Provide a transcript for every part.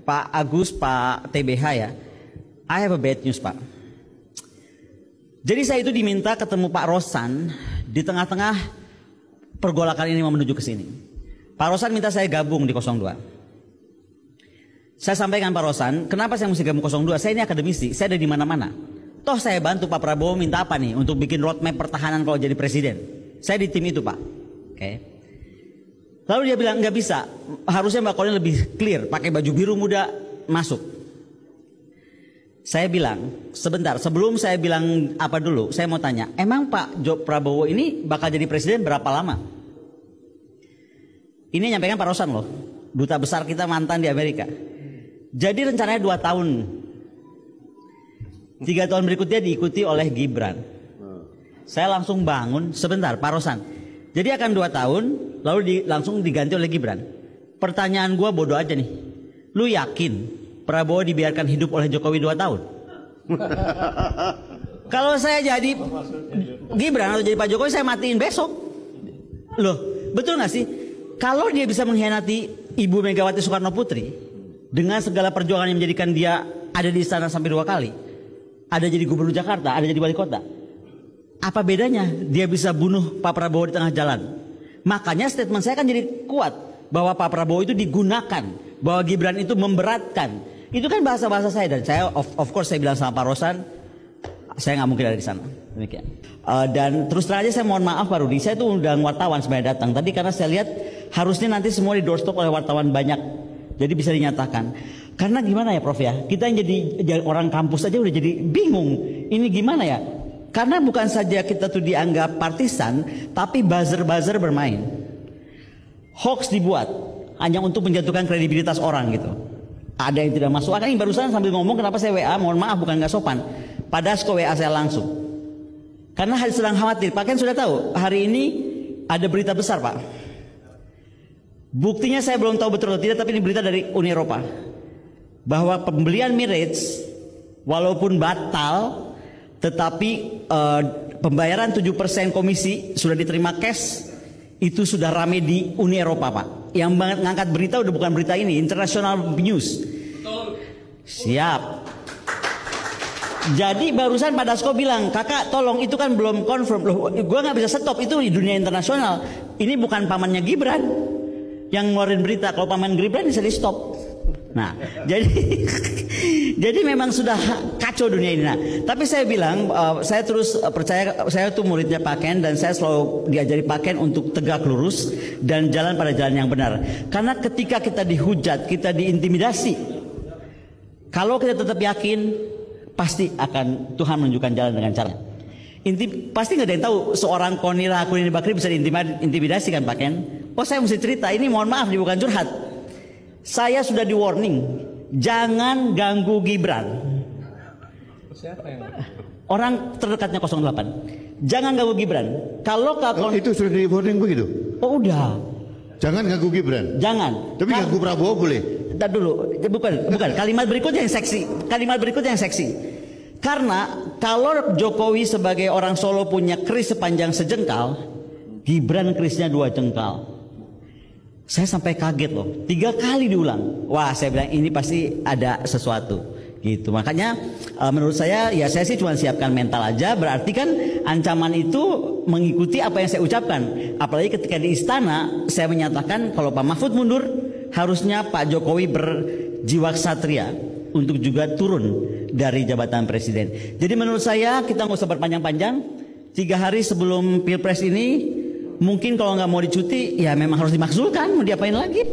Pak Agus, Pak TBH ya, I have a bad news Pak. Jadi saya itu diminta ketemu Pak Rosan di tengah-tengah pergolakan ini mau menuju ke sini. Pak Rosan minta saya gabung di 02. Saya sampaikan Pak Rosan, kenapa saya mesti gabung 02? Saya ini akademisi, saya ada di mana-mana. Toh saya bantu Pak Prabowo minta apa nih untuk bikin roadmap pertahanan kalau jadi presiden. Saya di tim itu Pak. Oke. Lalu dia bilang nggak bisa, harusnya Mbak Kolin lebih clear, pakai baju biru muda masuk. Saya bilang, sebentar, sebelum saya bilang apa dulu, saya mau tanya, emang Pak Prabowo ini bakal jadi presiden berapa lama? Ini nyampaikan Pak Rosan loh, duta besar kita mantan di Amerika. Jadi rencananya 2 tahun. 3 tahun berikutnya diikuti oleh Gibran. Saya langsung bangun, sebentar Pak Rosan. Jadi akan 2 tahun, lalu langsung diganti oleh Gibran. Pertanyaan gue bodoh aja nih, lu yakin Prabowo dibiarkan hidup oleh Jokowi 2 tahun? Kalau saya jadi Gibran atau jadi Pak Jokowi, saya matiin besok. Loh, betul gak sih? Kalau dia bisa mengkhianati Ibu Megawati Soekarno Putri dengan segala perjuangan yang menjadikan dia ada di istana sampai 2 kali, ada jadi gubernur Jakarta, ada jadi wali kota, apa bedanya dia bisa bunuh Pak Prabowo di tengah jalan? Makanya statement saya kan jadi kuat bahwa Pak Prabowo itu digunakan, bahwa Gibran itu memberatkan. Itu kan bahasa-bahasa saya, dan saya of course saya bilang sama Pak Rosan, saya nggak mungkin ada di sana. Demikian. Dan terus terang aja saya mohon maaf Pak Rudi, saya tuh undang wartawan sebenarnya datang tadi karena saya lihat harusnya nanti semua di doorstop oleh wartawan banyak, jadi bisa dinyatakan. Karena gimana ya Prof ya, kita yang jadi orang kampus aja udah jadi bingung. Ini gimana ya? Karena bukan saja kita tuh dianggap partisan, tapi buzzer-buzzer bermain. Hoax dibuat hanya untuk menjatuhkan kredibilitas orang gitu. Ada yang tidak masuk akal. Ini barusan sambil ngomong kenapa saya WA, mohon maaf bukan nggak sopan. Pada Dasko WA saya langsung. Karena sedang khawatir. Pak Ken sudah tahu hari ini ada berita besar Pak. Buktinya saya belum tahu betul atau tidak, tapi ini berita dari Uni Eropa bahwa pembelian Emirates walaupun batal, tetapi pembayaran 7% komisi sudah diterima cash. Itu sudah rame di Uni Eropa Pak. Yang mengangkat berita udah bukan berita ini, international news. Siap. Jadi barusan Pak Dasko bilang, kakak tolong itu kan belum confirm. Loh, gue nggak bisa stop, itu di dunia internasional. Ini bukan pamannya Gibran yang ngeluarin berita. Kalau paman Gibran bisa di stop. Nah, jadi memang sudah kacau dunia ini. Nah, tapi saya bilang, saya terus percaya, saya tuh muridnya Pak Ken dan saya selalu diajari Pak Ken untuk tegak lurus dan jalan pada jalan yang benar. Karena ketika kita dihujat, kita diintimidasi, kalau kita tetap yakin, pasti akan Tuhan menunjukkan jalan dengan caranya. Pasti nggak ada yang tahu seorang Konira Kunini Bakri bisa diintimidasi kan Pak Ken? Oh saya mesti cerita, ini mohon maaf, ini bukan curhat. Saya sudah di warning, jangan ganggu Gibran. Siapa yang? Orang terdekatnya 08. Jangan ganggu Gibran. Kalau itu sudah di warning begitu? Oh udah. Jangan ganggu Gibran. Jangan. Tapi ganggu Prabowo boleh. Entar dulu, bukan. Kalimat berikutnya yang seksi. Kalimat berikutnya yang seksi. Karena kalau Jokowi sebagai orang Solo punya keris sepanjang sejengkal, Gibran kerisnya 2 jengkal. Saya sampai kaget loh, 3 kali diulang. Wah, saya bilang ini pasti ada sesuatu gitu. Makanya menurut saya ya saya sih cuma siapkan mental aja. Berarti kan ancaman itu mengikuti apa yang saya ucapkan. Apalagi ketika di istana saya menyatakan kalau Pak Mahfud mundur, harusnya Pak Jokowi berjiwa ksatria untuk juga turun dari jabatan presiden. Jadi menurut saya kita nggak usah berpanjang-panjang. 3 hari sebelum Pilpres ini, mungkin kalau nggak mau dicuti, ya memang harus dimakzulkan. Mau diapain lagi?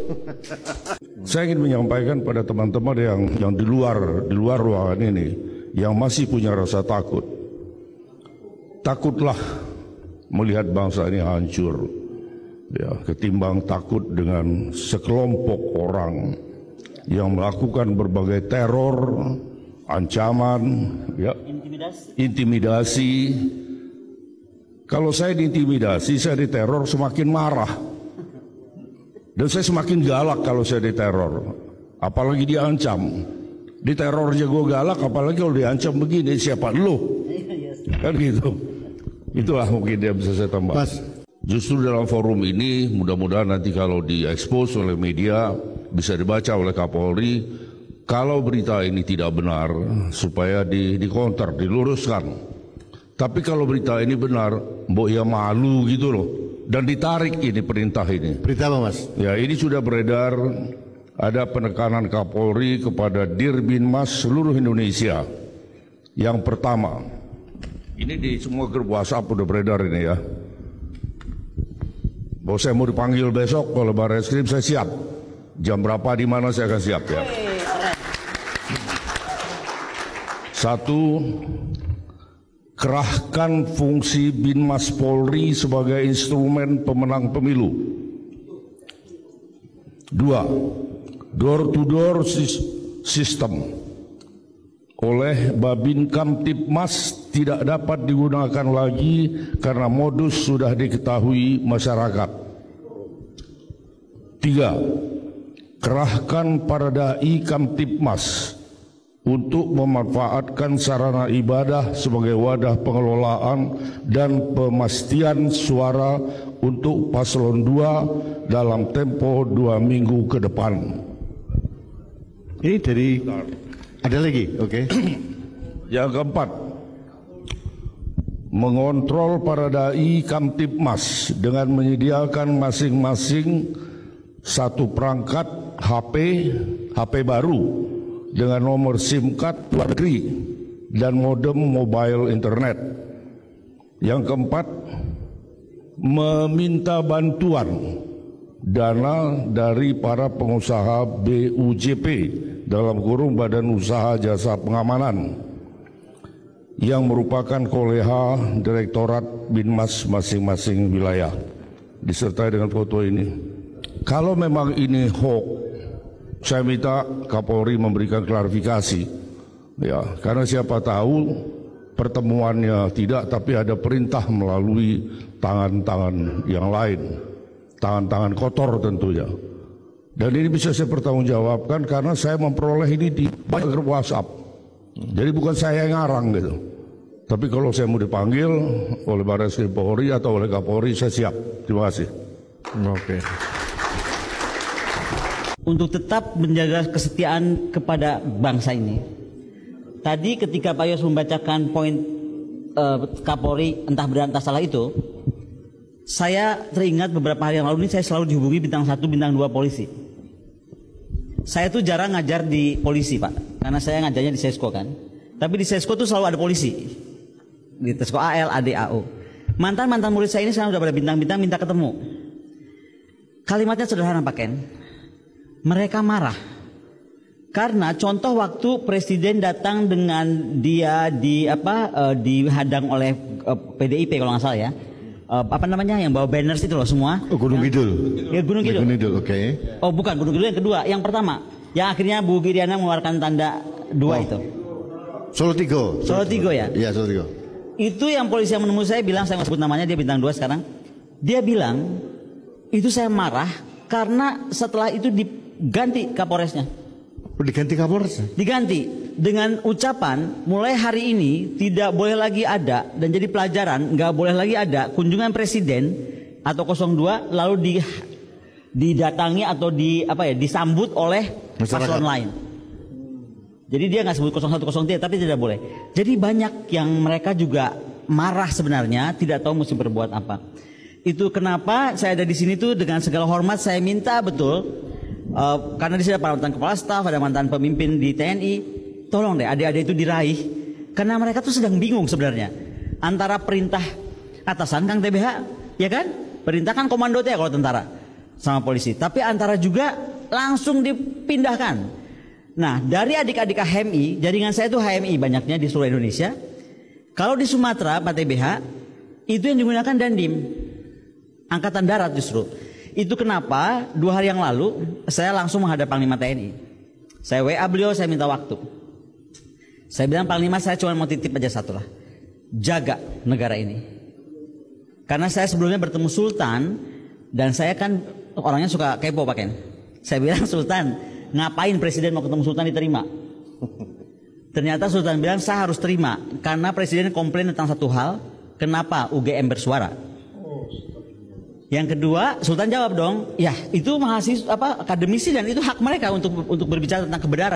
Saya ingin menyampaikan pada teman-teman yang di luar ruangan ini, yang masih punya rasa takut. Takutlah melihat bangsa ini hancur, ya, ketimbang takut dengan sekelompok orang yang melakukan berbagai teror, ancaman, ya, intimidasi. Kalau saya diintimidasi, saya diteror, semakin marah. Dan saya semakin galak kalau saya diteror. Apalagi diancam. Diteror aja gue galak, apalagi kalau diancam begini, siapa lu? Kan gitu. Itulah mungkin dia bisa saya tambah. Justru dalam forum ini, mudah-mudahan nanti kalau diekspos oleh media, bisa dibaca oleh Kapolri, kalau berita ini tidak benar supaya dikonter, diluruskan. Tapi kalau berita ini benar, mbok ya malu gitu loh. Dan ditarik ini perintah ini. Berita apa, Mas? Ya, ini sudah beredar, ada penekanan Kapolri kepada Dirbinmas seluruh Indonesia. Yang pertama, ini di semua grup WhatsApp udah beredar ini ya. Bahwa saya mau dipanggil besok oleh Barreskrim, saya siap. Jam berapa, di mana, saya akan siap ya. Satu, kerahkan fungsi Binmas Polri sebagai instrumen pemenang pemilu. Dua, door-to-door system oleh Babin Kamtibmas tidak dapat digunakan lagi karena modus sudah diketahui masyarakat. Tiga, kerahkan para dai Kamtibmas untuk memanfaatkan sarana ibadah sebagai wadah pengelolaan dan pemastian suara untuk paslon 2 dalam tempo 2 minggu ke depan. Ini dari, ada lagi, oke. Yang keempat, mengontrol para dai Kamtibmas dengan menyediakan masing-masing satu perangkat HP baru dengan nomor SIM card luar negeri dan modem mobile internet. Yang keempat, meminta bantuan dana dari para pengusaha BUJP dalam kurung Badan Usaha Jasa Pengamanan yang merupakan koleha Direktorat Binmas masing-masing wilayah, disertai dengan foto ini. Kalau memang ini hoax, saya minta Kapolri memberikan klarifikasi, ya, karena siapa tahu pertemuannya tidak, tapi ada perintah melalui tangan-tangan yang lain, tangan-tangan kotor tentunya. Dan ini bisa saya pertanggungjawabkan karena saya memperoleh ini di banyak grup WhatsApp. Jadi bukan saya yang ngarang gitu. Tapi kalau saya mau dipanggil oleh Barreskrim Polri atau oleh Kapolri, saya siap. Terima kasih. Oke. Untuk tetap menjaga kesetiaan kepada bangsa ini. Tadi ketika Pak Yos membacakan poin Kapolri entah benar entah salah itu, saya teringat beberapa hari yang lalu ini saya selalu dihubungi bintang 1, bintang 2 polisi. Saya tuh jarang ngajar di polisi, Pak, karena saya ngajarnya di Sesko kan. Tapi di Sesko tuh selalu ada polisi. Di Sesko AL, AD, AO. Mantan-mantan murid saya ini sekarang udah pada bintang-bintang minta ketemu. Kalimatnya sederhana, Pak Ken. Mereka marah karena contoh waktu presiden datang dengan dia dihadang oleh PDIP kalau nggak salah ya, apa namanya yang bawa banners itu loh semua. Oh, Gunung Kidul. Ya, Gunung Kidul. Gunung Kidul, oke. Oh bukan Gunung Kidul, yang kedua, yang pertama, yang akhirnya Bu Giriana mengeluarkan tanda 2 itu. Solo Tigo. Solo Tigo ya. Iya, Solo Tigo. Itu yang polisi yang menemui saya bilang, saya nggak sebut namanya, dia bintang 2 sekarang. Dia bilang itu saya marah karena setelah itu diganti Kapolresnya. Diganti Kapolres? Diganti dengan ucapan mulai hari ini tidak boleh lagi ada, dan jadi pelajaran nggak boleh lagi ada kunjungan presiden atau 02 lalu didatangi atau disambut oleh paslon lain. Jadi dia nggak sebut 01, 03 tapi tidak boleh. Jadi banyak yang mereka juga marah sebenarnya, tidak tahu mesti berbuat apa. Itu kenapa saya ada di sini tuh dengan segala hormat saya minta betul. Karena di sini ada mantan kepala staf, ada mantan pemimpin di TNI, tolong deh adik-adik itu diraih, karena mereka tuh sedang bingung sebenarnya antara perintah atasan Kang TBH, ya kan, perintah kan komando ya kalau tentara sama polisi, tapi antara juga langsung dipindahkan. Nah dari adik-adik HMI, jaringan saya itu HMI banyaknya di seluruh Indonesia. Kalau di Sumatera Pak TBH itu yang digunakan Dandim, Angkatan Darat justru. Itu kenapa 2 hari yang lalu saya langsung menghadap Panglima TNI. Saya WA beliau, saya minta waktu. Saya bilang, Panglima saya cuma mau titip aja satu lah. Jaga negara ini. Karena saya sebelumnya bertemu Sultan, dan saya kan orangnya suka kepo Pak Ken. Saya bilang, Sultan, ngapain presiden mau ketemu Sultan diterima? Ternyata Sultan bilang, saya harus terima. Karena presiden komplain tentang satu hal, kenapa UGM bersuara? Yang kedua, Sultan jawab dong, ya itu mahasiswa akademisi dan itu hak mereka untuk berbicara tentang kebenaran.